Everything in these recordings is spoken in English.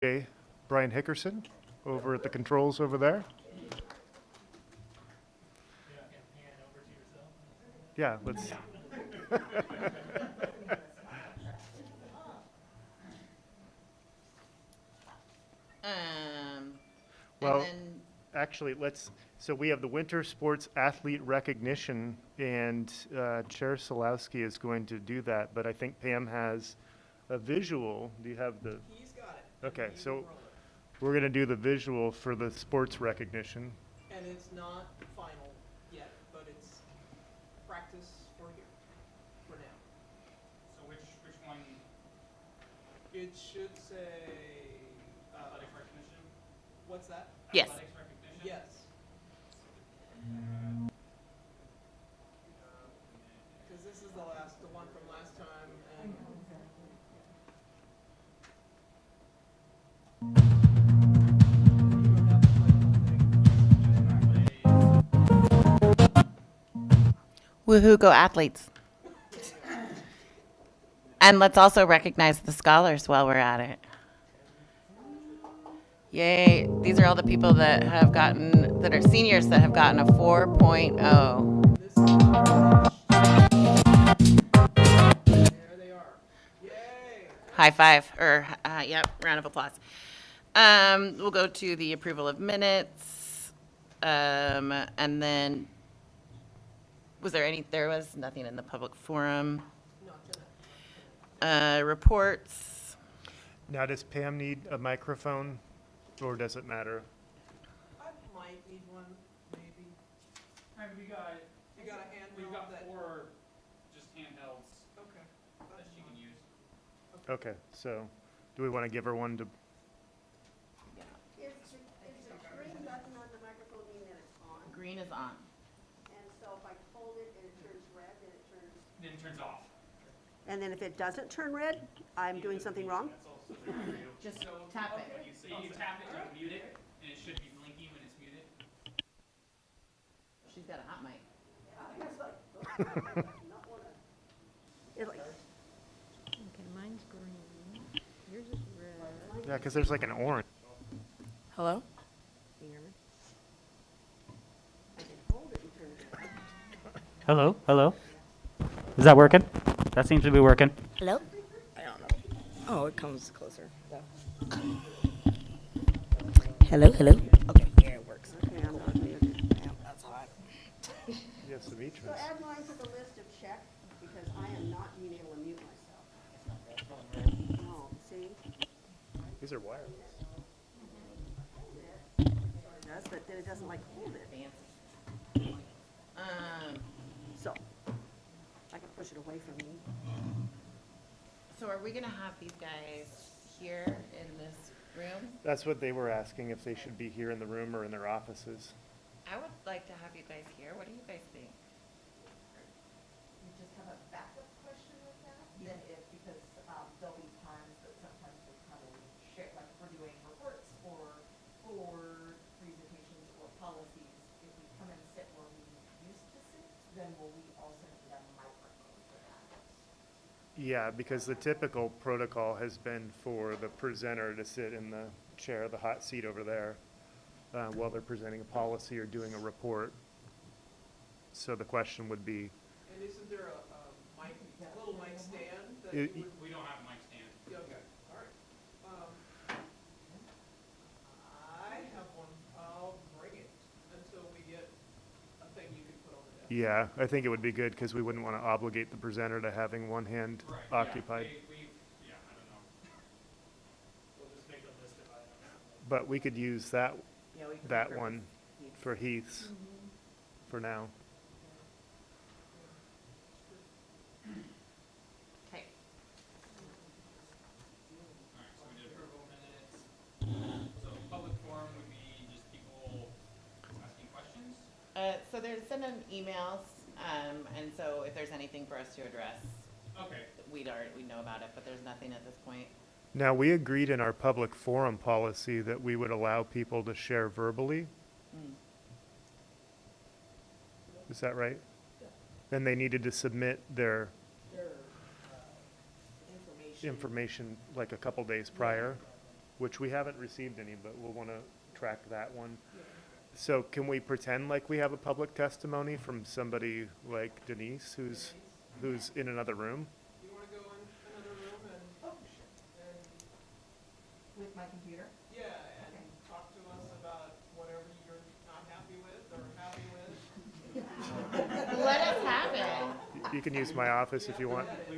Okay, Brian Hickerson over at the controls over there. Yeah, let's. And Well, then, actually, so we have the Winter Sports Athlete Recognition, and Chair Solowski is going to do that, but I think Pam has a visual. Do you have the? He's got it. Okay, He so will roll it. we're going to do the visual for the sports recognition. And it's not final yet, but it's practice for here, for now. So which one? It should say, Athletic recognition? what's that? yes. Athletics recognition? Yes. Because this is the one from last time, and you don't have to play the whole thing. Woohoo, go athletes. And let's also recognize the scholars while we're at it. Yay. These are all the people that are seniors that have gotten a 4.0. This is there they are. Yay! High five, yep, round of applause. We'll go to the approval of minutes. And then, there was nothing in the public forum. Not tonight. Reports. Now, does Pam need a microphone, or does it matter? I might need one, maybe. All right, we got You got a handheld that. 4 just handhelds Okay. that she can use. Okay, so do we want to give her one to? Is the green button on the microphone mean that it's on? Green is on. And so if I hold it and it turns red, then it turns... Then it turns off. And then if it doesn't turn red, I'm doing something wrong? That's also for you. Just So tap it. So you tap it, you mute it, and it should be blinking when it's muted. She's got a hot mic. Not one of... It like... Okay, mine's green. Yours is red. Yeah, because there's like an orange. Hello? Can you hear me? I can hold it and turn it red. Hello, hello. Is that working? That seems to be working. Hello? I don't know. Oh, it comes closer. Hello, hello. Okay, yeah, it works. Okay, I'm not muted. Yeah, that's hot. Yes, So Demetrius. add mine to the list of check, because I am not being able to mute myself. Oh, see? These are wireless. It does, but then it doesn't like hold it. So, I can push it away from me. So are we gonna have these guys here in this room? That's what they were asking, if they should be here in the room or in their offices. I would like to have you guys here. What do you guys think? We just have a backup question with that, that if, because there'll be times that sometimes we come and share, like if we're doing reports or presentations or policies, if we come and sit where we used to sit, then will we also need a microphone for that? Yeah, because the typical protocol has been for the presenter to sit in the chair, the hot seat over there, while they're presenting a policy or doing a report. So the question would be, And isn't there a mic, little mic stand that It- you would? We don't have a mic stand. Yeah, okay, all right. I have one. I'll bring it until we get a thing you can put on the desk. yeah, I think it would be good because we wouldn't want to obligate the presenter to having one hand Right. occupied. Yeah, I don't know. We'll just make a list of items. But we could use that, Yeah, we can that repurpose one these. for Heath's for now. Okay. All right, so we did approval minutes. So public forum would be just people asking questions. So they're sending emails, and so if there's anything for us to address, Okay. we know about it, but there's nothing at this point. Now, we agreed in our public forum policy that we would allow people to share verbally. Mm. Is that right? And they needed to submit their Their information. information like a couple days prior. which we haven't received any, but we'll want to track that one. So can we pretend like we have a public testimony from somebody like Denise, who's in another room? You wanna go in another room and, Oh, sure. and, With my computer? yeah, and talk to us about whatever you're not happy with or happy with? Let us have it. You can use my office if you want. Who's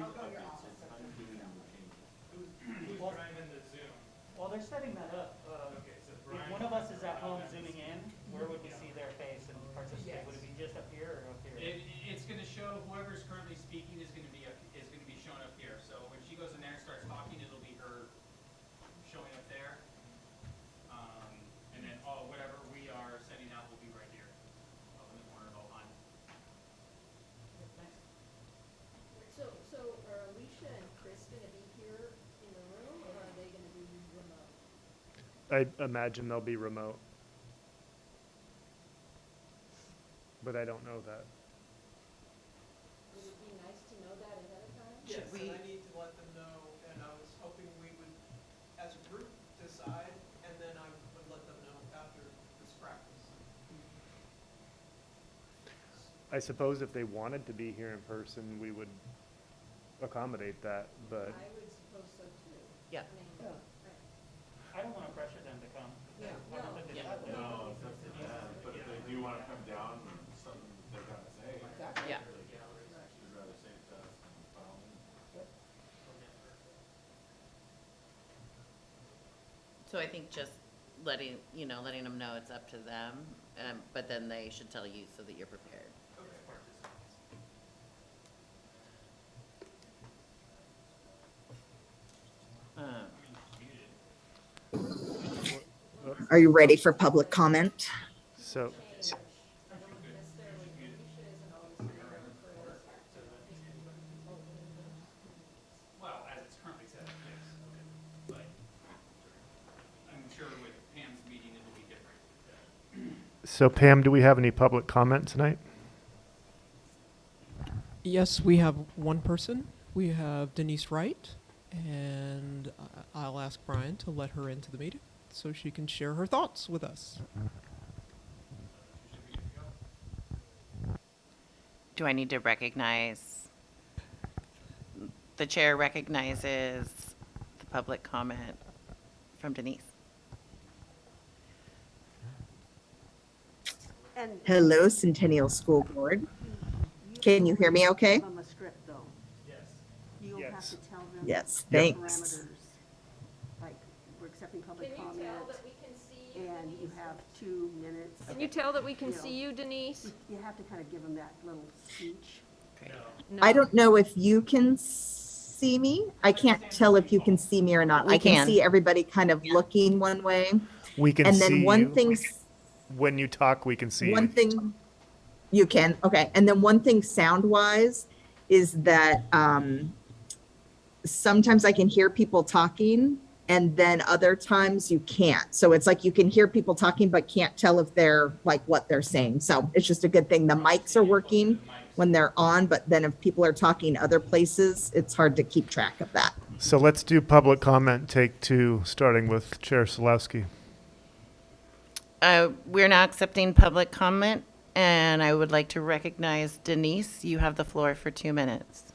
driving the Zoom? Well, they're setting that up. Okay, so If Brian. one of us is at home zooming in, where would we see their face and participate? Would it be just up here or up here? It's gonna show whoever's currently speaking is gonna be shown up here. So when she goes in there and starts talking, it'll be her showing up there. And then whatever we are sending out will be right here, up in the corner of Ohio. So are Alicia and Chris gonna be here in the room, or are they gonna be remote? I imagine they'll be remote. But I don't know that. Would it be nice to know that ahead of time? Yes, we- and I need to let them know, and I was hoping we would, as a group, decide, and then I would let them know after this practice. I suppose if they wanted to be here in person, we would accommodate that, but I would suppose so too. Yeah. I mean, I don't want to pressure them to come. Yeah. I don't think they Yeah. should. No, but if they do want to come down, something they're gonna say. Yeah. She'd rather say it to us than phone. So I think just letting them know it's up to them, but then they should tell you so that you're prepared. Um, Are you ready for public comment? so, Well, as it's currently set up, yes. But I'm sure with Pam's meeting, it'll be different. so Pam, do we have any public comment tonight? Yes, we have one person. We have Denise Wright, and I'll ask Brian to let her into the meeting so she can share her thoughts with us. Do I need to recognize, the chair recognizes the public comment from Denise? And Hello, Centennial School Board. Can you hear me okay? give them a script, though. Yes. You'll have Yes. to tell them. Yes, the thanks. Parameters, like, we're accepting Can public you tell comment, that we can see you, and you Denise? have 2 minutes. Can you tell that we can Yeah. see you, Denise? You have to kind of give them that little speech. Great. I don't know if you can see me. I can't tell if you can see me or not. We I can can. see everybody kind of looking one way. We can And see then one you. thing, When you talk, we can see one you. thing, you can, okay. And then one thing sound wise is that sometimes I can hear people talking and then other times you can't. So it's like you can hear people talking but can't tell if they're like what they're saying. So it's just a good thing. The mics are working when they're on, but then if people are talking other places, it's hard to keep track of that. So let's do public comment, take 2, starting with Chair Solowski. We're now accepting public comment, and I would like to recognize Denise. You have the floor for 2 minutes.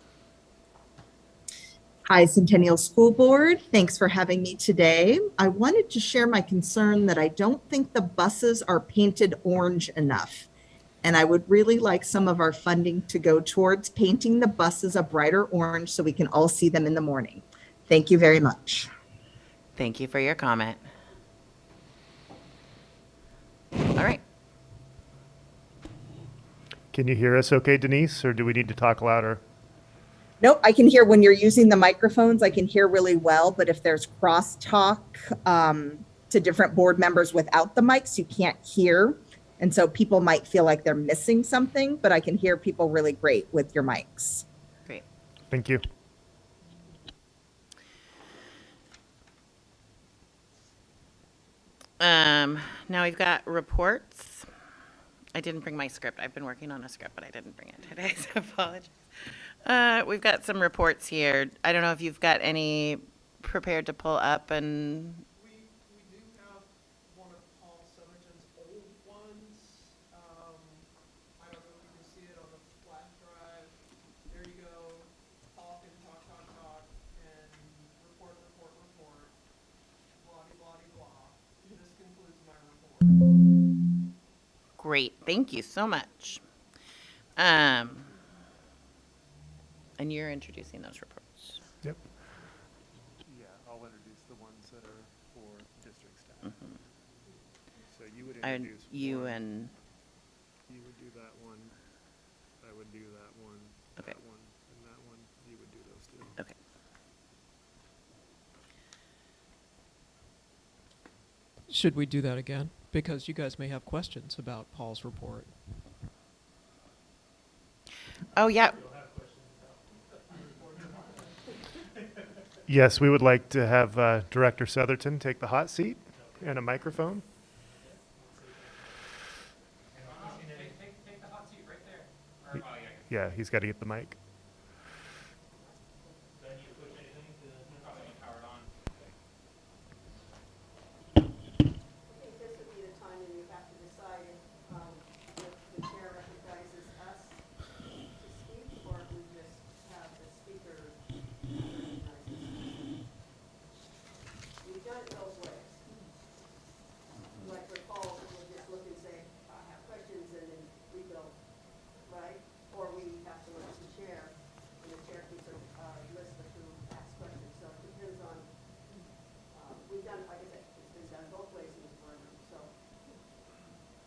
Hi, Centennial School Board. Thanks for having me today. I wanted to share my concern that I don't think the buses are painted orange enough. And I would really like some of our funding to go towards painting the buses a brighter orange so we can all see them in the morning. Thank you very much. Thank you for your comment. All right. Can you hear us okay, Denise, or do we need to talk louder? Nope, I can hear when you're using the microphones, I can hear really well, but if there's crosstalk to different board members without the mics, you can't hear. And so people might feel like they're missing something, but I can hear people really great with your mics. Great. Thank you. Now we've got reports. I didn't bring my script. I've been working on a script, but I didn't bring it today, so apologies. We've got some reports here. I don't know if you've got any prepared to pull up and, We Great, thank you so much. And you're introducing those reports. Yep. Yeah, I'll introduce the ones that are for district staff. So you would And introduce you one. and, You would do that one. I would do that one. Okay. That one and that one. You would do those two. okay. Should we do that again? Because you guys may have questions about Paul's report. Oh, yeah, Yes, we would like to have Director Southerton take the hot seat and a microphone. Take the hot seat right there. Or, oh, yeah, Yeah, he's got to get the mic. Do I need to push anything to? probably need powered on. I think this would be the time when you have to decide if the chair recognizes us to speak, or if we just have the speaker recognize us. We've done it both ways. Like for Paul, we'll just look and say, I have questions, and then we go, right? Or we have to look at the chair, and the chair keeps a list of who asks questions. So it depends on, we've done, like I said, it's been done both ways in this program, so.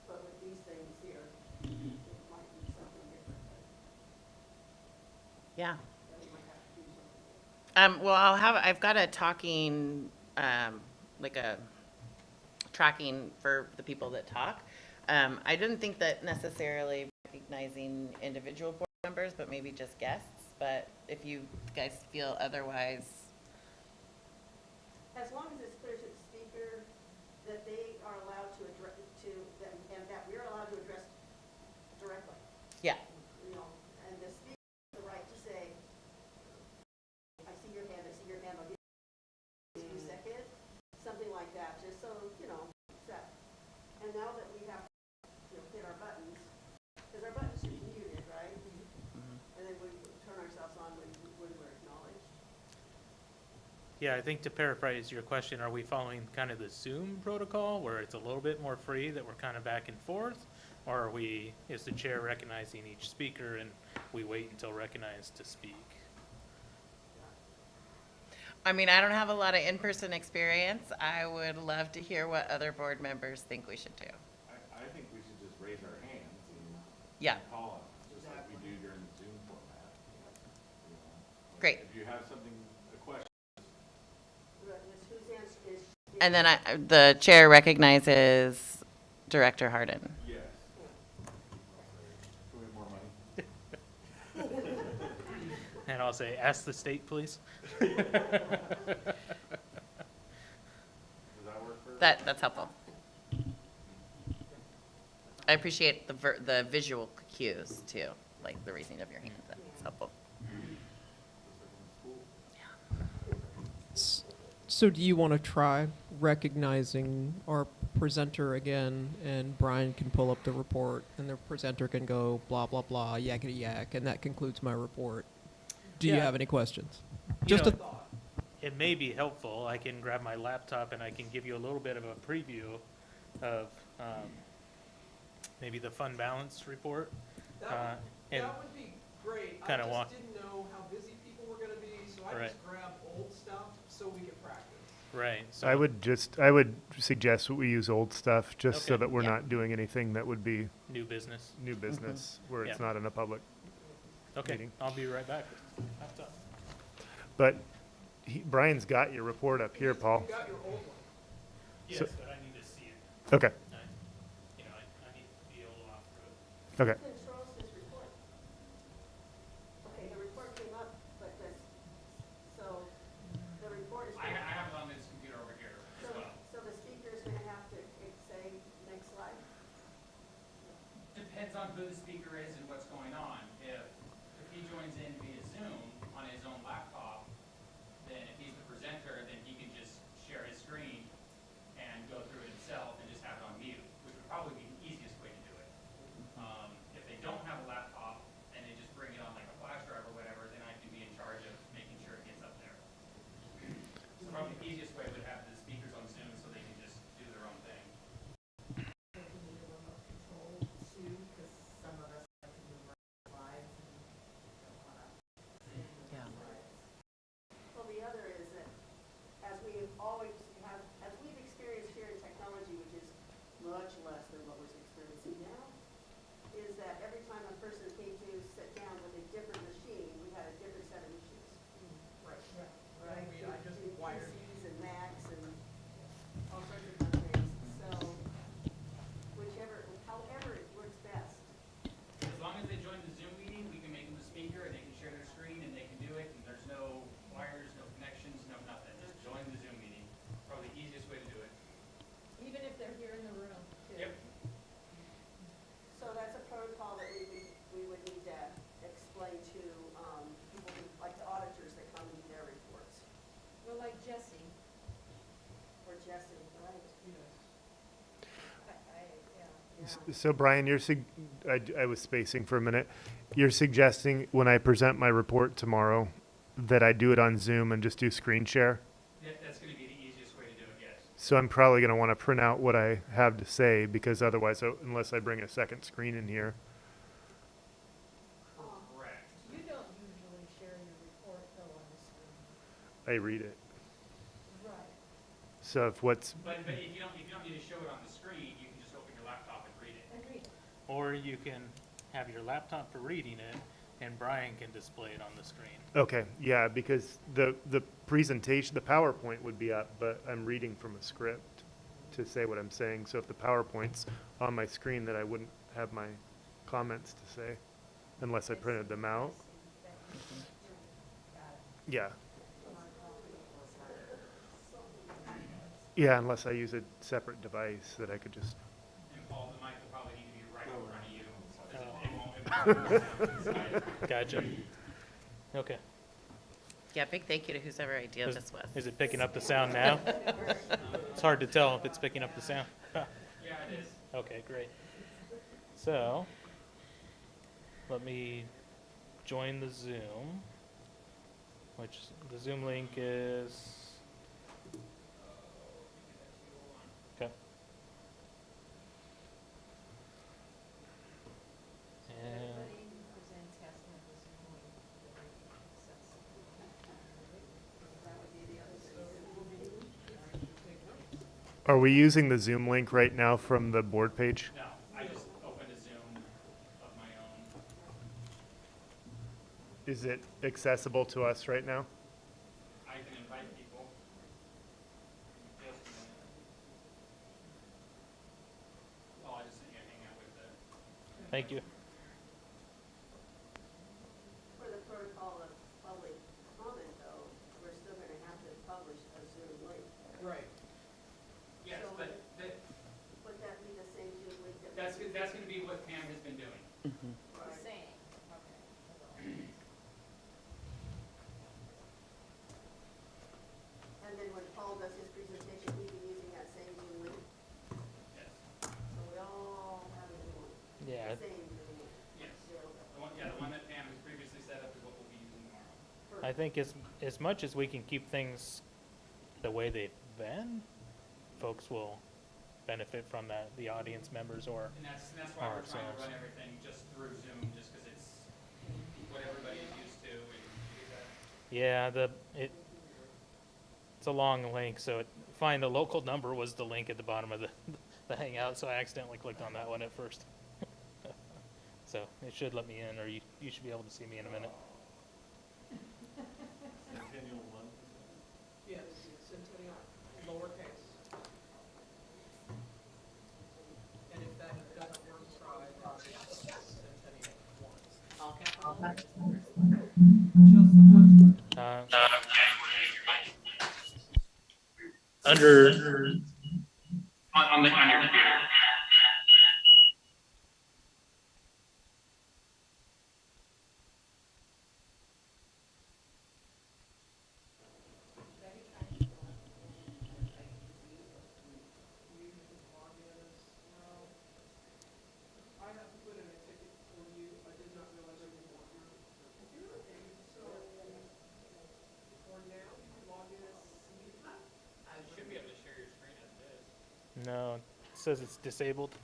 But with these things here, it might be something different, yeah. that we might have to do something. Well, I've got a talking, like a tracking for the people that talk. I didn't think that necessarily recognizing individual board members, but maybe just guests. But if you guys feel otherwise, As long as it's clear to the speaker that they are allowed to address, and that we're allowed to address directly, yeah, you know, and the speaker has the right to say, I see your hand, I'll give you a second, something like that, just so, you know, set. And now that we have, hit our buttons, because our buttons should be muted, right? And then we turn ourselves on when we're acknowledged. Yeah, I think to paraphrase your question, are we following kind of the Zoom protocol where it's a little bit more free, that we're kind of back and forth? Or is the chair recognizing each speaker and we wait until recognized to speak? I mean, I don't have a lot of in-person experience. I would love to hear what other board members think we should do. I think we should just raise our hands and Yeah, call them, just like we do during the Zoom format. You know, like Great. If you have something, a question, Whose answer is? and then the chair recognizes Director Harden. yes. Can we have more money? And I'll say, ask the state, please. Does that work for? That's helpful. I appreciate the visual cues too, like the raising of your hand. That's helpful. So do you want to try recognizing our presenter again, and Brian can pull up the report, and the presenter can go blah, blah, blah, yakety yak, and that concludes my report. Do you Yeah. have any questions? You Just know, a thought. It may be helpful. I can grab my laptop and I can give you a little bit of a preview of maybe the fund balance report. And would be great. kinda walk- didn't know how busy people were going to be, so I just grabbed old stuff so we could practice. right. So I would suggest we use old stuff just so Okay. that we're Yeah. not doing anything that would be new business. new business where it's Yeah. not in a public. Okay, Meeting. I'll be right back. Laptop. But Brian's got your report up here, Paul. got your old one. Yes, So- but I need to see it. Okay, I need to be able to walk through it. okay. Controls this report. Okay, the report came up, but so the report is. I have it on this computer over here as So, well. so the speaker's gonna have to say, next slide? Depends on who the speaker is and what's going on. If he joins in via Zoom on his own laptop, then if he's the presenter, then he can just share his screen and go through it himself and just have it on mute, which would probably be the easiest way to do it. If they don't have a laptop and they just bring it on like a flash drive or whatever, then I can be in charge of making sure it gets up there. So probably the easiest way would have the speakers on Zoom so they can just do their own thing. person came to sit down with a different machine, we had a different set of issues. Right. Right. I just Do wired. PCs and Macs and all sorts of other things, so however it works best. As long as they join the Zoom meeting, we can make them a speaker and they can share their screen and they can do it, and there's no wires, no connections, no nothing. Just join the Zoom meeting. Probably the easiest way to do it. Even if they're here in the room, too. Yep. So that's a protocol that we would need to explain to, people who, like the auditors that come and do their reports, Well, like Jesse, or Jesse, right? yeah. So Brian, I was spacing for a minute. You're suggesting when I present my report tomorrow that I do it on Zoom and just do screen share? That's gonna be the easiest way to do it, yes. So I'm probably going to want to print out what I have to say because otherwise, unless I bring a second screen in here. Correct. You don't usually share your report, though, on the screen. I read it. Right. So if what's, But if you don't need to show it on the screen, you can just open your laptop and read it. Agreed. Or you can have your laptop for reading it, and Brian can display it on the screen. okay, yeah, because the presentation, the PowerPoint would be up, but I'm reading from a script to say what I'm saying. So if the PowerPoint's on my screen, then I wouldn't have my comments to say unless I printed them out. Yeah. Yeah, unless I use a separate device that I could just, And Paul, the mic will probably need to be right in front of you, because it won't sound inside. Gotcha. Okay. Yeah, big thank you to whose ever idea Is- this was. Is it picking up the sound now? It's hard to tell if it's picking up the sound. Yeah, it is. Okay, great. So, let me join the Zoom, which the Zoom link is, okay. And, Everybody who presents has to have the Zoom link that they can access. That would be the other thing. are we using the Zoom link right now from the board page? No, I just opened a Zoom of my own. Is it accessible to us right now? I can invite people. Just a minute. Oh, I just sent you a hangout with the. thank you. For the protocol of public comment, though, we're still gonna have to publish a Zoom link. Right. Yes, So but would that be the same Zoom link that? that's gonna be what Pam has been doing. The Right. same, okay. And then when Paul does his presentation, he'd be using that same Zoom link, Yes. so we all have a Zoom link, Yeah, the same Zoom link. Yes. The one that Pam has previously set up is what we'll be using tomorrow. I think as much as we can keep things the way they've been, folks will benefit from that, the audience members or, And that's why we're trying to Ourselves. run everything just through Zoom, just because it's what everybody is used to and yeah, it's a long link, so find the local number was the link at the bottom of the Hangout, so I accidentally clicked on that one at first. So it should let me in, or you should be able to see me in a minute. Centennial one. Yes, Centennial, lowercase. And if that doesn't work, try Centennial once. All capital? Just the first one. Under, on your computer. I have to put in a ticket for you. I did not realize I didn't want your computer. So, for now, log in as you. You should be able to share your screen as it is. no, it says it's disabled.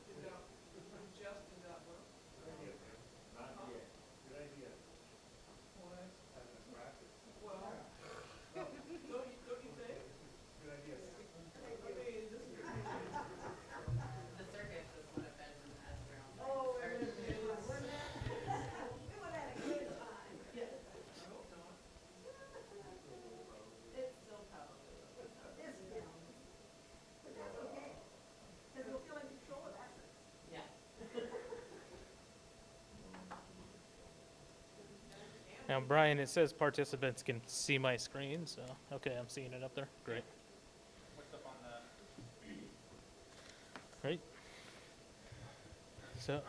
Did that, Jeff, did that work? Not yet. Good idea. What? As a practice. Well, don't you think? Good idea. I mean, this is Now, Brian, it says participants can see my screen, so, okay, I'm seeing it up there. Great. What's up on the? Great. So,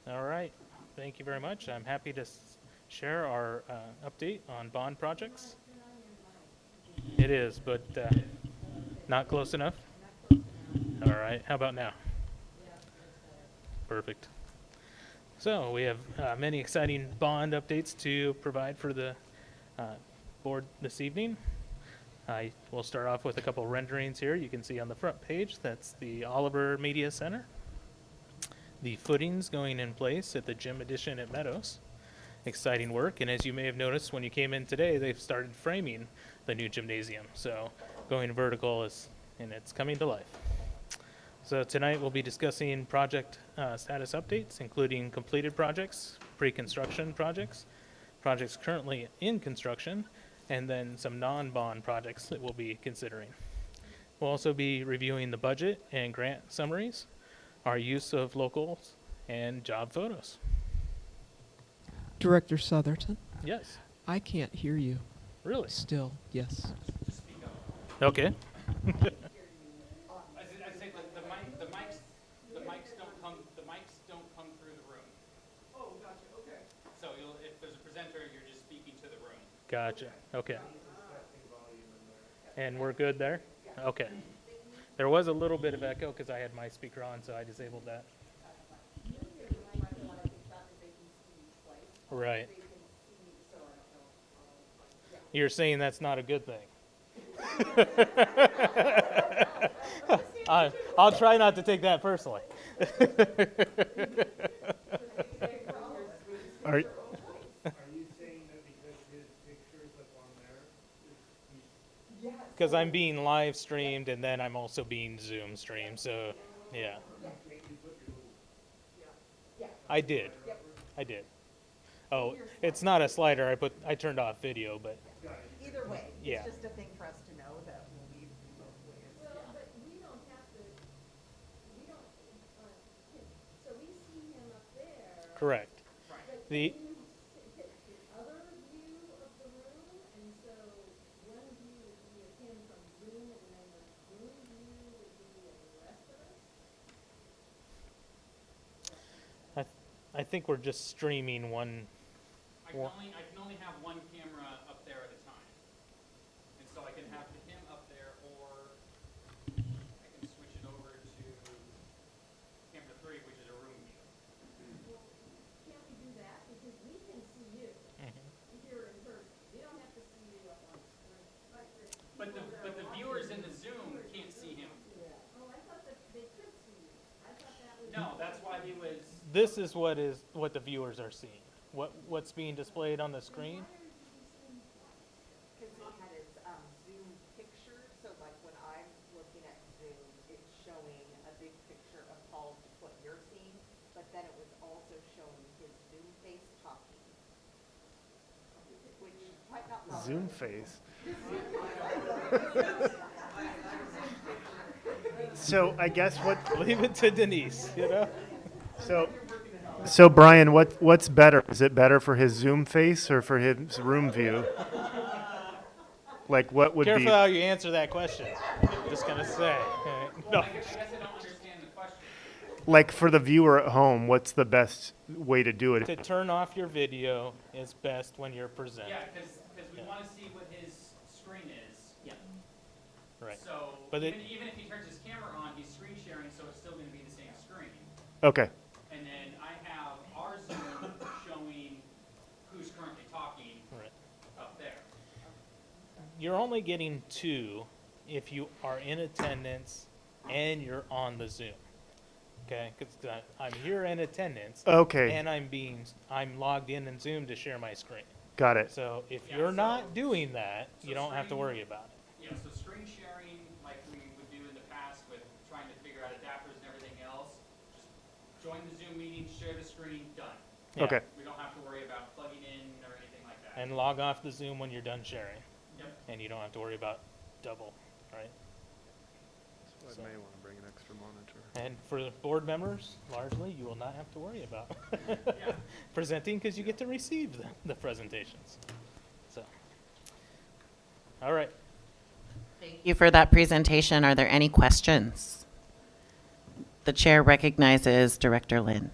all right, thank you very much. I'm happy to share our update on bond projects. It is, but not close enough? All right, how about now? Perfect. So we have many exciting bond updates to provide for the board this evening. I will start off with a couple renderings here. You can see on the front page, that's the Oliver Media Center. The footings going in place at the gym addition at Meadows. Exciting work, and as you may have noticed when you came in today, they've started framing the new gymnasium. So going vertical and it's coming to life. So tonight we'll be discussing project status updates, including completed projects, pre-construction projects, projects currently in construction, and then some non-bond projects that we'll be considering. We'll also be reviewing the budget and grant summaries, our use of locals, and job photos. Director Southerton, Yes, I can't hear you really? still. Yes. Okay. I say like the mics don't come through the room. Oh, gotcha. Okay. So if there's a presenter, you're just speaking to the room. Gotcha. Okay. And we're good there? Okay. There was a little bit of echo because I had my speaker on, so I disabled that. Right. You're saying that's not a good thing. I'll try not to take that personally. Are you saying that because his picture's up on there? Because I'm being live streamed and then I'm also being Zoom streamed, so yeah. I did. I did. Oh, it's not a slider. I turned off video, but Either way, Yeah. it's just a thing for us to know that we'll be both ways. Well, but we don't have to, we don't, so we see him up there. correct. But The can you hit the other view of the room? And so one view would be of him from Zoom, and then the Zoom view would be of the rest of us? I think we're just streaming one. I can only have one camera up there at a time. And so I can have him up there, or I can switch it over to camera 3, which is a room view. Can't we do that? Because we can see you here in person. We don't have to see you up on the screen. But the viewers in the Zoom can't see him. Oh, I thought that they could see you. I thought that was. No, that's why he was. This is what the viewers are seeing. What's being displayed on the screen? Because he had his Zoom picture, so like when I'm looking at Zoom, it's showing a big picture of Paul, just what you're seeing, but then it was also showing his Zoom face talking. Which might not. Zoom face. So I guess Leave it to Denise, you know? so Brian, what's better? Is it better for his Zoom face or for his room view? Like what would Careful be? how you answer that question. Just gonna say. No. I guess I don't understand the question. Like for the viewer at home, what's the best way to do To it? turn off your video is best when you're presenting. Yeah, because we want to see what his screen is. Yeah. Right. So But even if he turns his camera on, he's screen sharing, so it's still going to be the same screen. Okay. And then I have our Zoom showing who's currently talking Right. up there. You're only getting 2 if you are in attendance and you're on the Zoom. Okay, because I'm here in attendance. Okay. And I'm logged in Zoom to share my screen. Got it. So if Yeah, you're so- not doing that, so you don't have to screen- worry about it. Yeah, so screen sharing, like we would do in the past with trying to figure out adapters and everything else, just join the Zoom meeting, share the screen, done. Yeah. Okay. We don't have to worry about plugging in or anything like that. And log off the Zoom when you're done sharing. Yep. And you don't have to worry about double, right? I may want to bring an extra monitor. And for the board members, largely, you will not have to worry about presenting because you get to receive the presentations. So, all right. Thank you for that presentation. Are there any questions? The chair recognizes Director Lynn.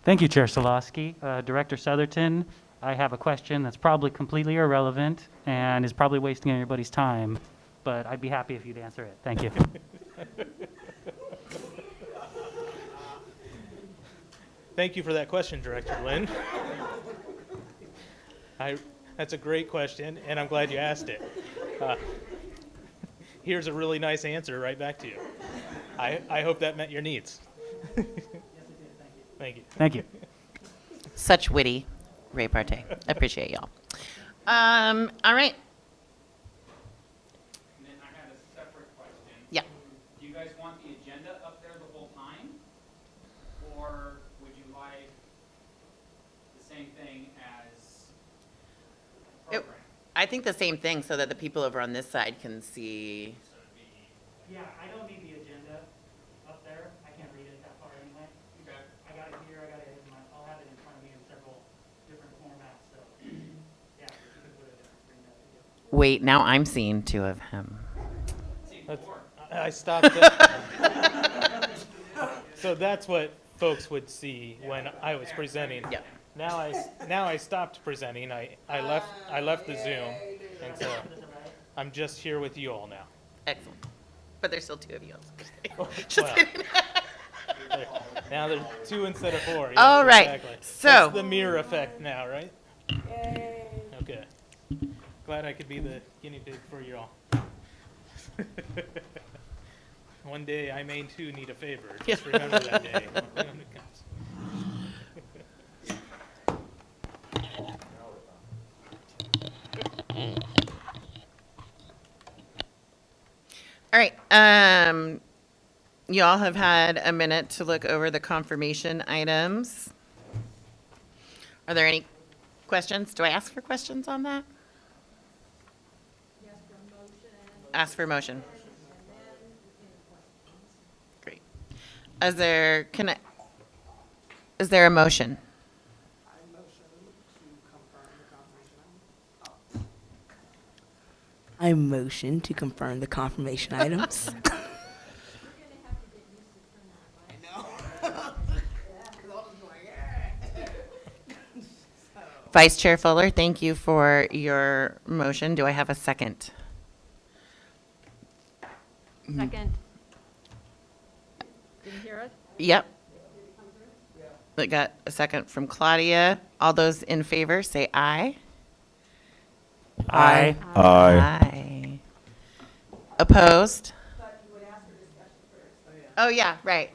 Thank you, Chair Solosky. Director Southerton, I have a question that's probably completely irrelevant and is probably wasting everybody's time, but I'd be happy if you'd answer it. Thank you. Thank you for that question, Director Lynn. That's a great question, and I'm glad you asked it. Here's a really nice answer right back to you. I hope that met your needs. Thank you. Thank you. Such witty repartee. Appreciate y'all. All right. And then I had a separate question. Yeah. Do you guys want the agenda up there the whole time? Or would you like the same thing as program? I think the same thing so that the people over on this side can see. Yeah, I don't need the agenda up there. I can't read it that far anyway. Okay. I got it here, I got it in my, I'll have it in front of me in several different formats, so, yeah, if you could put it in, bring that together. Wait, now I'm seeing two of him. I stopped it. So that's what folks would see when I was presenting. Yeah. Now I stopped presenting. I left the Zoom, and so I'm just here with you all now. Excellent. But there's still two of you. Well, Just kidding. now there's 2 instead of 4. Yes, All right, exactly. so- That's the mirror effect now, right? Okay. Glad I could be the guinea pig for you all. One day I may too need a favor. Just remember that day when it comes. All right. You all have had a minute to look over the confirmation items. Are there any questions? Do I ask for questions on that? Yes, for motion, Ask for motion. and then any questions. Great. Is there a motion? I motion to confirm the confirmation items. Vice Chair Fuller, thank you for your motion. Do I have a second? Second. Didn't hear it? Yep. I got a second from Claudia. All those in favor, say aye. Aye. Aye. Opposed? Oh, yeah, right.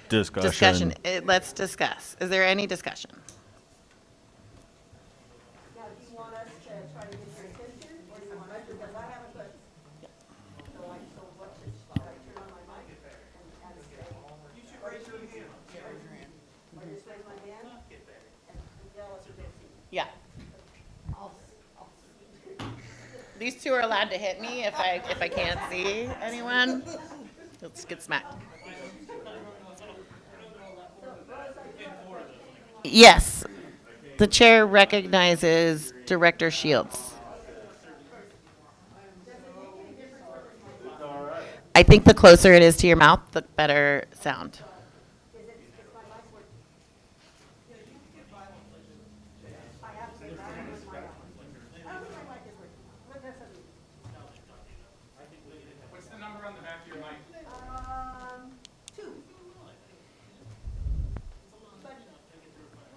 Discussion. Let's discuss. Is there any discussion? Now, do you want us to try to get your attention, or do you want us, because I haven't put, so what should I turn on my mic and say? You should raise your hand. Or just raise my hand and yell at the distance. Yeah. I'll These two are allowed to hit me if I can't see anyone. Let's get smacked. Yes. The chair recognizes Director Shields. I think the closer it is to your mouth, the better sound. What's the number on the back of your mic? 2. But,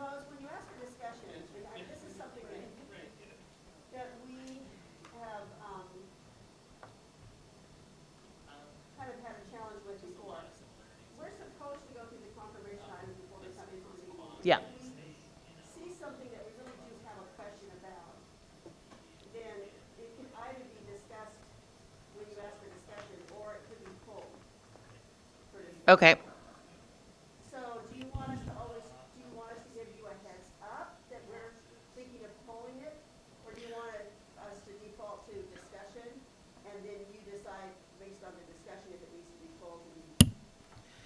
Rose, when you ask for discussion, this is something that we have, kind of had a challenge with before. We're supposed to go through the confirmation items before we come into the meeting. Yeah. If we see something that we really do have a question about, then it can either be discussed when you ask for discussion, or it could be pulled for discussion. Okay. So do you want us to give you a heads up that we're thinking of pulling it? Or do you want us to default to discussion and then you decide based on the discussion, if it needs to be pulled to be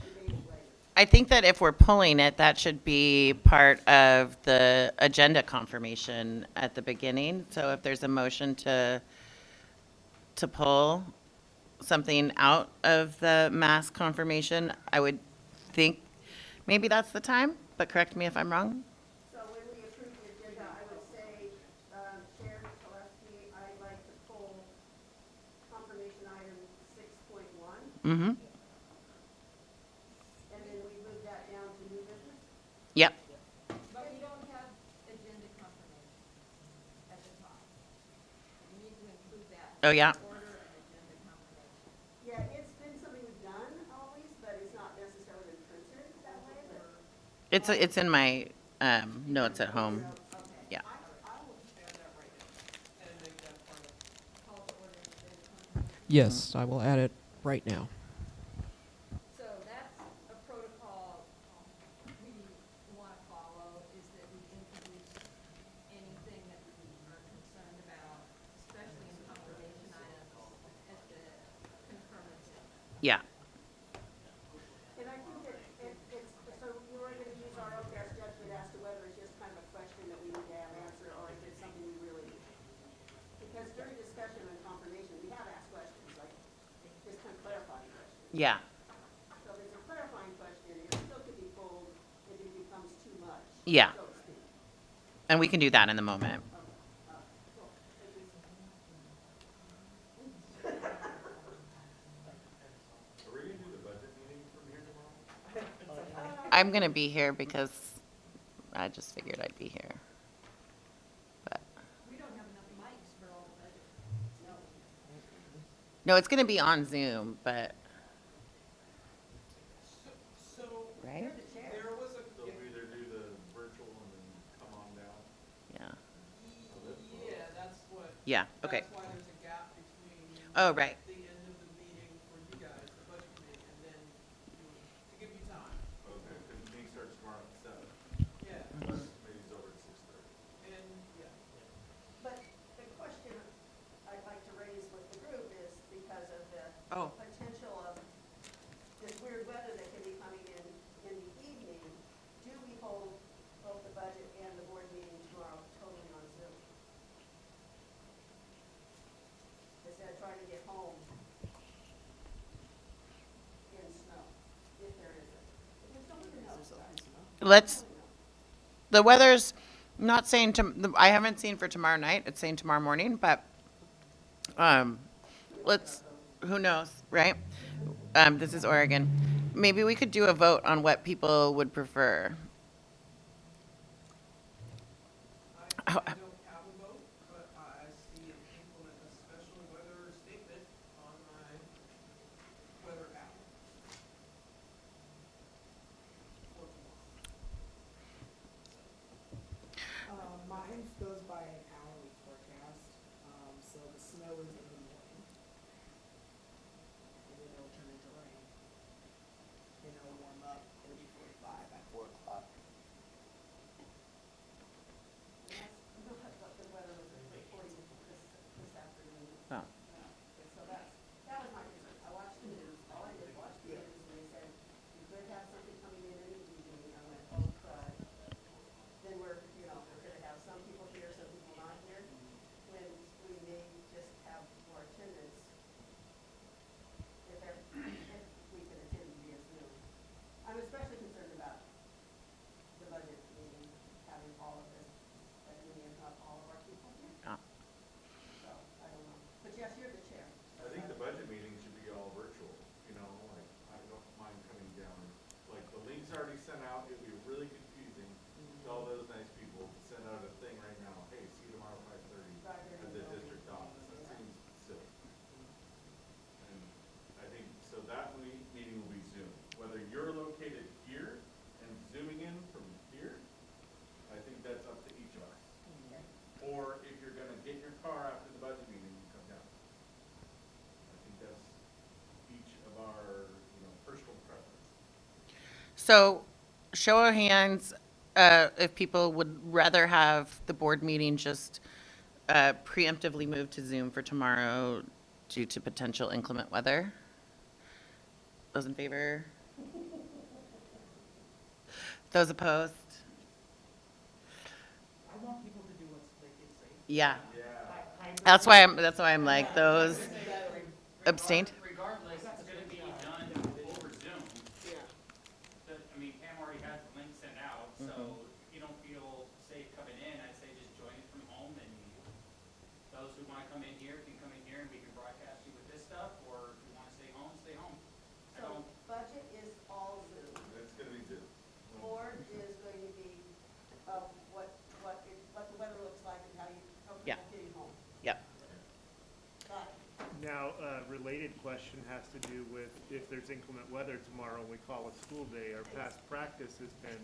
debated later. I think that if we're pulling it, that should be part of the agenda confirmation at the beginning. So if there's a motion to pull something out of the mass confirmation, I would think maybe that's the time, but correct me if I'm wrong. So when we approve the agenda, I would say, Chair Gillespie, I'd like to pull confirmation item 6.1, Mm-hmm. and then we move that down to new business. Yep. But we don't have agenda confirmation at the top. We need to include that. Oh, yeah. Order and agenda confirmation. Yeah, it's been something we've done always, but it's not necessarily printed that way, but. It's in my notes at home. Yeah. Call to order and agenda confirmation. Yes, I will add it right now. So that's a protocol we want to follow, is that we introduce anything that we are concerned about, especially in confirmation items at the confirmative. Yeah. And I think that it's, so you are gonna use our own best judgment as to whether it's just kind of a question that we need to have answered, or if it's something we really need. Because during discussion and confirmation, we have asked questions, like, just kind of clarifying questions. Yeah. So if it's a clarifying question, it still could be pulled if it becomes too much. Yeah. So to speak. And we can do that in the moment. Cool. Thank you. Are we gonna do the budget meeting from here tomorrow? I'm going to be here because I just figured I'd be here. But We don't have enough mics for all the budget. no, it's going to be on Zoom, but So, right? there was a. So we either do the virtual and then come on down? Yeah. Yeah, that's what. Yeah. Okay. That's why there's a gap between. Oh, right. The end of the meeting for you guys, the budget committee, and then to give you time. Okay, because the meeting starts tomorrow at 7. Yeah, Budget committee's over at 6:30. and, yeah. But the question I'd like to raise with the group is because of the Oh. potential of this weird weather that can be coming in the evening, do we hold both the budget and the board meeting tomorrow totally on Zoom? Instead of trying to get home in snow, if there is it. There's nobody who knows. Let's, the weather's not saying I haven't seen for tomorrow night. It's saying tomorrow morning, but let's, who knows, right? This is Oregon. Maybe we could do a vote on what people would prefer. I don't have a vote, but I see it implement a special weather statement on my weather app. For tomorrow. Mine goes by an hourly forecast, so the snow is in the morning. And then it'll turn into rain. Then it'll warm up, it'll be 45 at 4 o'clock. The weather was reporting this afternoon. Oh. So that was my concern. I watched the news, all I did was watch the news, and they said, you could have something coming in the evening. I went, oh, crud. Then we're gonna have some people here, some people not here, when we may just have more attendance if we can attend via Zoom. I'm especially concerned about the budget meeting, having all of this, as many if not all of our people here. Ah. So, I don't know. But yes, you're the chair. I think the budget meeting should be all virtual, like, I don't mind coming down. Like, the link's already sent out, it'd be really confusing to all those nice people to send out a thing right now, hey, see you tomorrow 5:30 Right there at you the go. district office, that seems silly. And I think, so that meeting will be Zoom, whether you're located here and zooming in from here, I think that's up to each of us. Or if you're gonna get your car after the budget meeting, you come down. I think that's each of our, personal preference. So, show of hands, if people would rather have the board meeting just preemptively moved to Zoom for tomorrow due to potential inclement weather. Those in favor? Those opposed? I want people to do what they can say. Yeah. Yeah. That's why I'm like, those abstained? Regardless, it's gonna be done over Zoom. Yeah. I mean, Pam already has the link sent out, so if you don't feel safe coming in, I'd say just join it from home, and those who wanna come in here can come in here, and we can broadcast you with this stuff, or if you wanna stay home, stay home. I So don't, budget is all Zoom. It's gonna be Zoom. Board is going to be, what the weather looks like and how you, Yeah. comfortable getting home. Yep. Got it. Now, a related question has to do with if there's inclement weather tomorrow and we call a school day, our past practice has been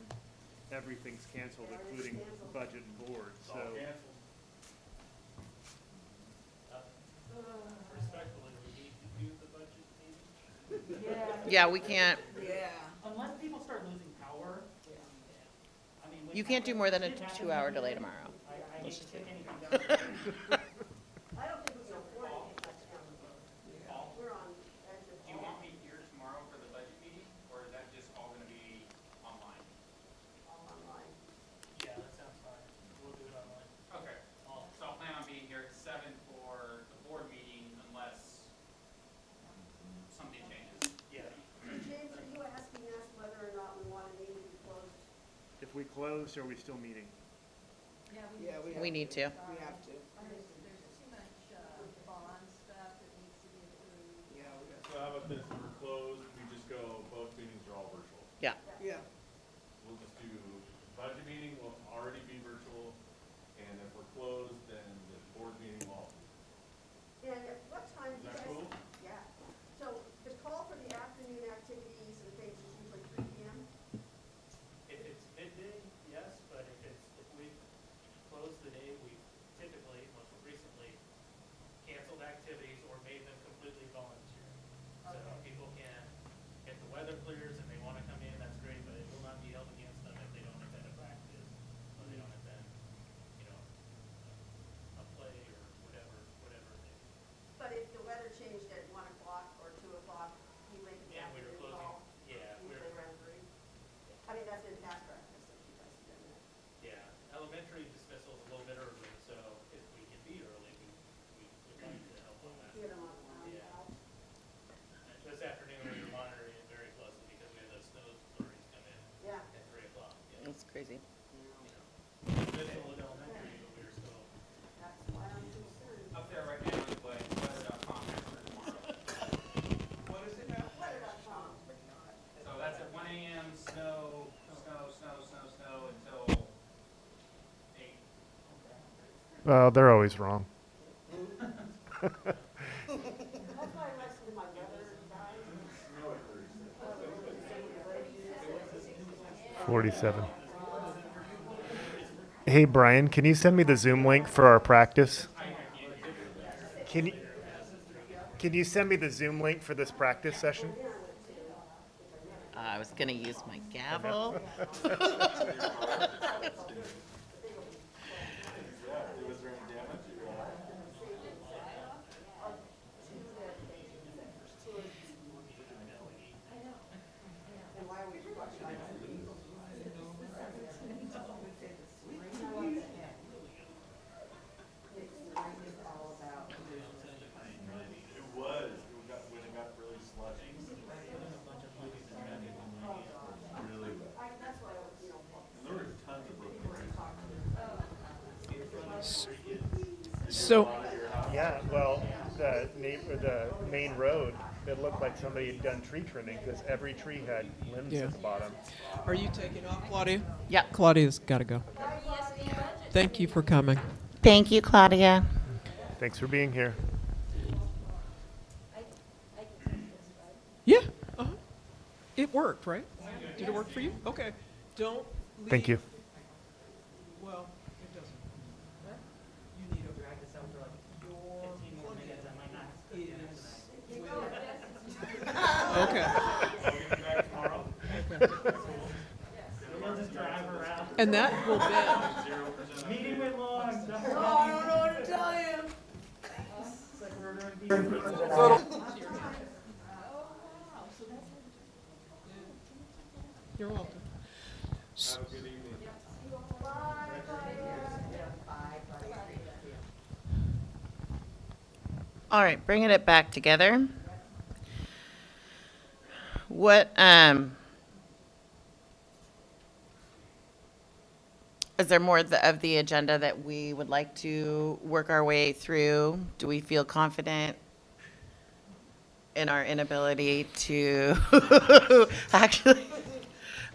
everything's canceled, including budget and board, It's so. all canceled. Respectfully, we need to do the budget meeting. Yeah, we can't, Yeah. Unless people start losing power. I mean. you can't do more than a 2-hour delay tomorrow. I hate Let's to just take say. anything down. I don't think we can afford to get that down the road. Paul, We're on edge of. do you want me here tomorrow for the budget meeting, or is that just all gonna be online? All online. Yeah, that sounds fine. We'll do it online. Okay, so I'll plan on being here at 7 for the board meeting unless something changes. Yeah. James, are you asking us whether or not we want to meet to be closed? If we close, are we still meeting? Yeah, We need to. We have to. There's too much bond stuff that needs to be approved. Yeah, we got. So how about this, if we're closed, we just go, both meetings are all virtual. Yeah. Yeah. We'll just do, budget meeting will already be virtual, and if we're closed, then the board meeting will all be. And at what time do you Is that guys? cool? Yeah. So the call for the afternoon activities and things is usually 3 p.m.? If it's midday, yes, but if we close the day, we typically, most recently, canceled activities or made them completely volunteer. So people can, if the weather clears and they wanna come in, that's great, but it will not be held against them if they don't attend a practice, or they don't attend, a play or whatever it is. But if the weather changed at 1 o'clock or 2 o'clock, you make an And we were afternoon closing, call, yeah, usually around 3. I mean, that's been past practice, that you guys have done that. yeah, elementary dismissal is a little bit early, so if we can be early, we would like to help on that. Get them on, Yeah. out. And this afternoon, we were monitoring it very closely because we had those snow flurries come in Yeah. at 3 o'clock. That's crazy. Dismissal in elementary, but we were still, That's why I'm concerned. Up there right now is what weather.com has for tomorrow. What is it now? Weather.com. So that's at 1 a.m., snow until 8. They're always wrong. That's why I listen to my weather guys. 47. Hey, Brian, can you send me the Zoom link for our practice? Can you send me the Zoom link for this practice session? I was gonna use my gavel. Was there any damage? And why are we watching? It's all about. It was, when it got really sludgy. Really bad. That's why, And there were tons of broken So, Yeah, well, the main road, it looked like somebody had done tree trimming because every tree had limbs Yeah. at the bottom. are you taking off, Claudia? Yeah. Claudia's got to go. Thank you for coming. Thank you, Claudia. Thanks for being here. Yeah. Uh-huh. It worked, right? Did it work for you? Okay. Don't leave. Thank you. Well, it doesn't. You need to drag this out for like your 15 more minutes. I might not. Okay. we'll just drive around. And that will be. Meeting went long. I don't know what to tell you. It's like we're going to be. All right, bringing it back together. What, is there more of the agenda that we would like to work our way through? Do we feel confident in our inability to actually? Lynn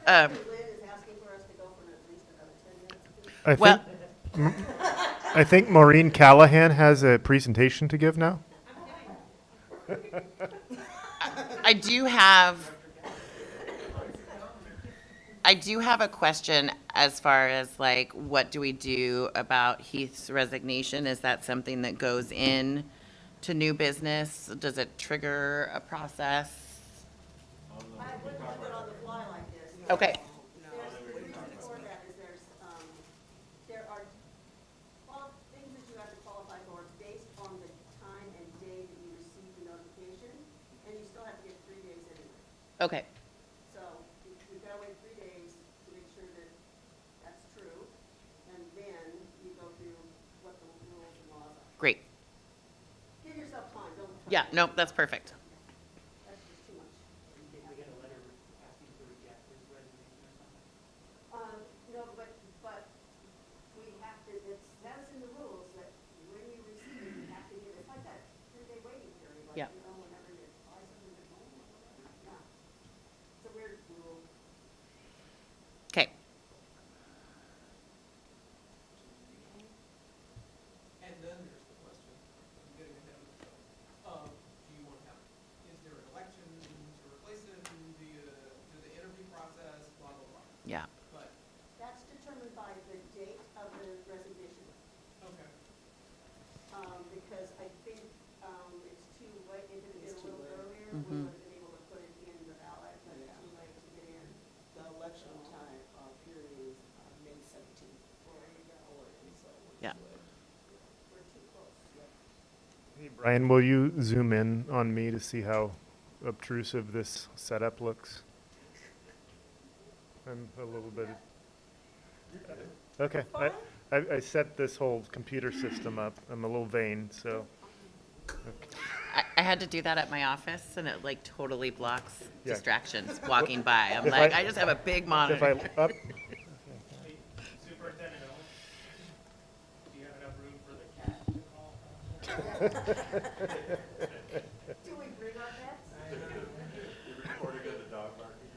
is asking for us to go for at least another 10 minutes, please. I think, I think Maureen Callahan has a presentation to give now. I do have a question as far as like, what do we do about Heath's resignation? Is that something that goes in to new business? Does it trigger a process? I wouldn't do it on the fly like this. Okay, There's, the reason for that is there are things that you have to qualify for based on the time and day that you receive the notification, and you still have to get 3 days anyway. okay, So you've got to wait 3 days to make sure that that's true, and then you go through what the rules and laws are. great. Give yourself time, don't. Yeah, no, that's perfect. That's just too much. Did we get a letter asking to reject his resignation or something? No, but we have to, that's in the rules, that when you receive it, you have to give, it's like that 3-day waiting period, like, Yeah. you know, whenever you buy something at home or whatever, yeah. It's a weird rule. Okay, And then there's the question, I'm getting ahead of myself, do you want to have, is there an election to replace it, do the interview process, blah, blah, blah. yeah. But, That's determined by the date of the resignation, okay, because I think, it's too late, if it had It's been a too little late. earlier, we Mhm. would have been able to put it in the ballot, but it's too late to get in. The election time, period is, May 17th. There you go. And so we're Yeah. good. We're too close. Hey, Brian, will you zoom in on me to see how obtrusive this setup looks? I'm a little bit. Okay, I set this whole computer system up. I'm a little vain, so. I had to do that at my office, and it like totally blocks Yeah. distractions walking by. I'm If like, I- I just have a big If monitor. I up, Superintendent Owens, do you have enough room for the cat to crawl? Do we bring our pets? You're recording of the dog barking.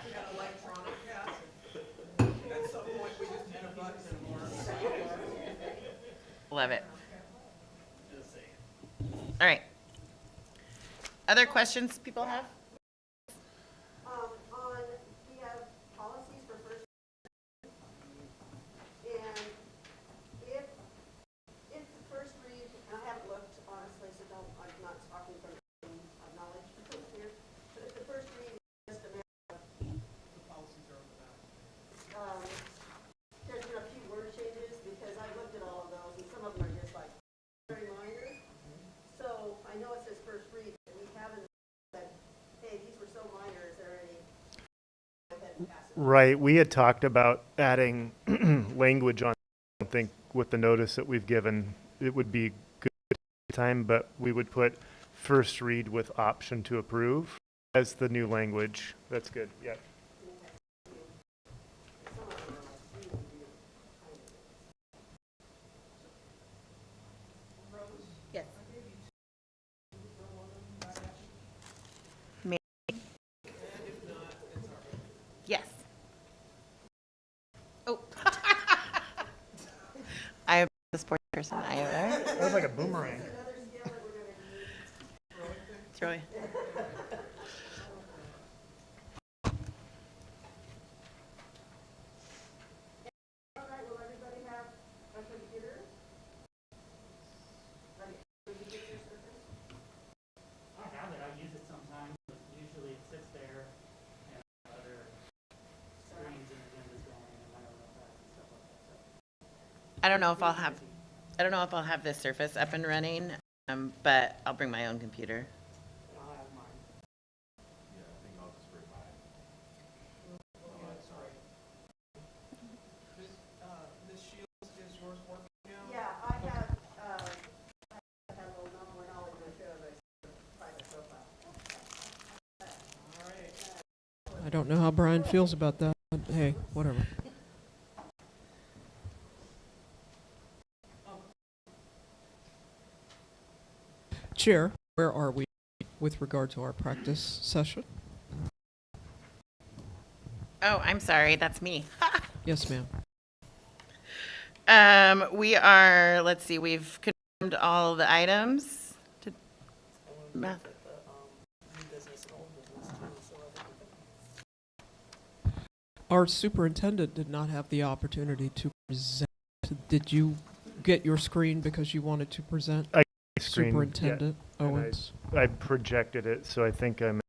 we got electronic cats, at some point, we just hit a button and more. Love it. All right. Other questions people have? We have policies for first, and if the first read, and I haven't looked honestly, so I'm not talking from knowledge here, but if the first read is just a matter The policies are on the back. of, there's been a few word changes, because I looked at all of those, and some of them are just like very minor. So I know it says first read, but we haven't said, hey, these were so minor, is there any? Go ahead and pass it. right, we had talked about adding language on, I don't think with the notice that we've given, it would be good time, but we would put first read with option to approve as the new language. That's good, yeah. Some of them are like really weird, kind of. Rose, Yes. I gave you two, throw one of them back at you. Me. And if not, it's all right. Yes. Oh. I am the sports person. I am. That was like a boomerang. Another skill that we're gonna need. Troy. All right, will everybody have a computer? Ready? Will you get your Surface? I have it, I use it sometimes, but usually it sits there and other screens and agendas going and I don't know if that's and stuff like that, so. I don't know if I'll have. I don't know if I'll have this Surface up and running, but I'll bring my own computer. I'll have mine. Yeah, I think I'll just bring mine. Ms. Shields, is yours working now? Yeah, I don't know how Brian feels about that, but hey, whatever. Chair, where are we with regard to our practice session? Oh, I'm sorry, that's me. Yes, ma'am. We are, let's see, we've confirmed all the items. Did- Math- New business and old business too, so I think Our superintendent did not have the opportunity to present. Did you get your screen because you wanted to present? Screen, yeah. Superintendent And Owens. I projected it, so I think I'm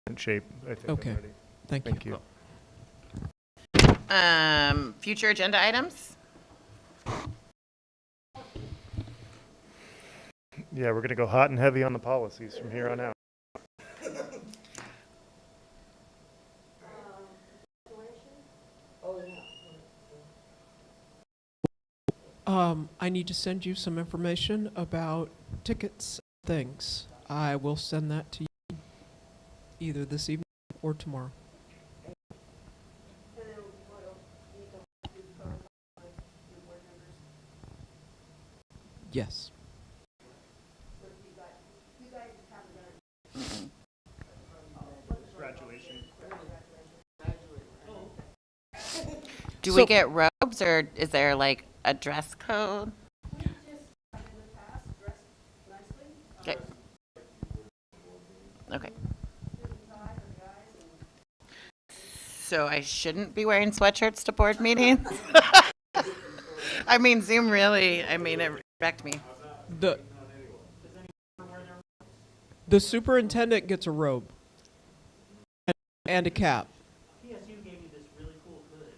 in shape. I think Okay. I'm ready. Thank you. Future agenda items? Yeah, we're gonna go hot and heavy on the policies from here on out. I need to send you some information about tickets, things. I will send that to you either this evening or tomorrow. And then what else need to do clarify with your board members? Yes. What you guys haven't done it. Graduation. Do So- we get robes or is there like a dress code? We just, in the past, dressed nicely, Okay. Okay. suit and tie for the guys, and So I shouldn't be wearing sweatshirts to board meetings? I mean, Zoom really, I mean, it wrecked me. The superintendent gets a robe and a cap. PSU gave me this really cool hood.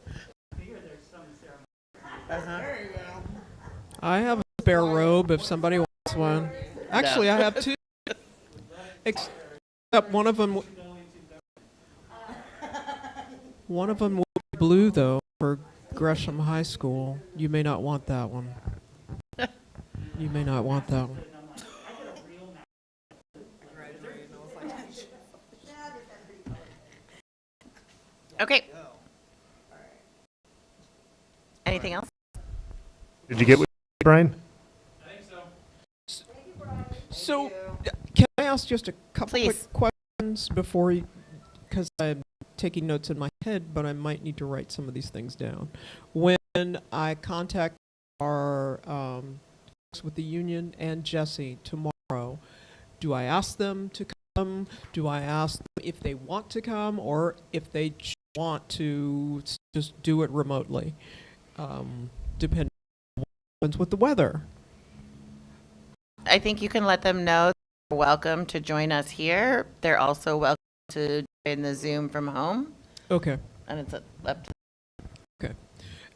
I figure there's some ceremony. there you go. I have a spare robe if somebody wants one. Actually, I have two. Except one of them. One of them will be blue though for Gresham High School. You may not want that one. You may not want that one. Okay. Anything else? Did you get what, Brian? I think so. So, can I ask just a couple Please. quick questions before you, because I'm taking notes in my head, but I might need to write some of these things down. When I contact our folks with the union and Jesse tomorrow, do I ask them to come? Do I ask them if they want to come or if they want to just do it remotely? Depending on what happens with the weather. I think you can let them know they're welcome to join us here. They're also welcome to join the Zoom from home, Okay. and it's up to Okay.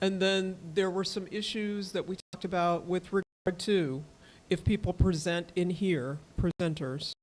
And then there were some issues that we talked about with regard to if people present in here, presenters,